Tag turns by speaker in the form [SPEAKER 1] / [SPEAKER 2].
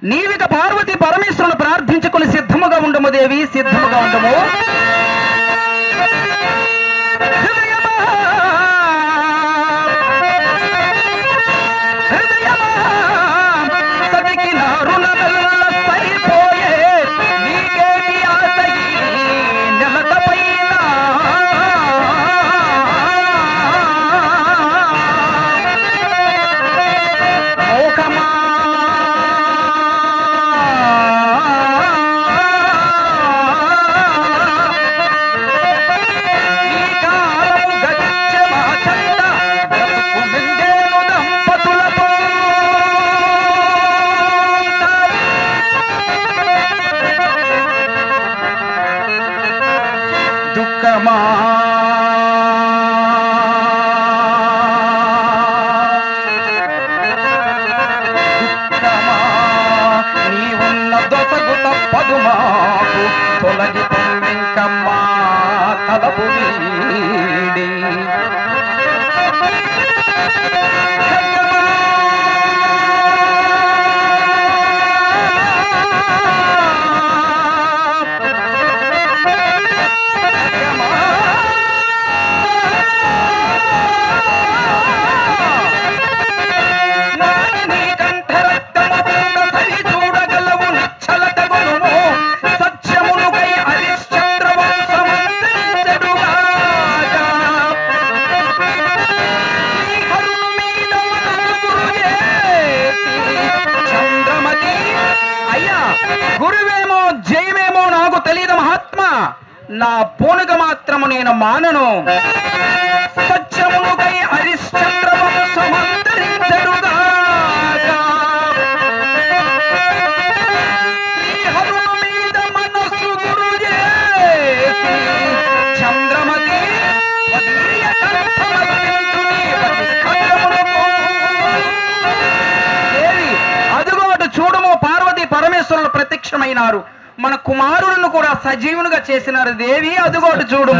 [SPEAKER 1] నీవిక పార్వతి పరమేశ్వరుని ప్రార్థించుకుని సిద్ధముగా ఉండము దేవి, సిద్ధముగా ఉండము. నీవున్న దొసగు తప్పదు మాకు, తొలగి పొందింకమ్మా తలపు వీడి. గురువేమో జయమేమో నాకు తెలియదు మహాత్మా, నా పూనుగ మాత్రము నేను మానను. సత్యమునుకై హరిశ్చంద్ర వంశమంతరించెడుగాక, శ్రీహరుని మీద మనసు గురు చేసి చంద్రమతి వదీయ దేవి అదుగో అటు చూడము, పార్వతి పరమేశ్వరులు ప్రత్యక్షమైనారు. మన కుమారులను కూడా సజీవునిగా చేసినారు దేవి, అదుగోటు చూడు.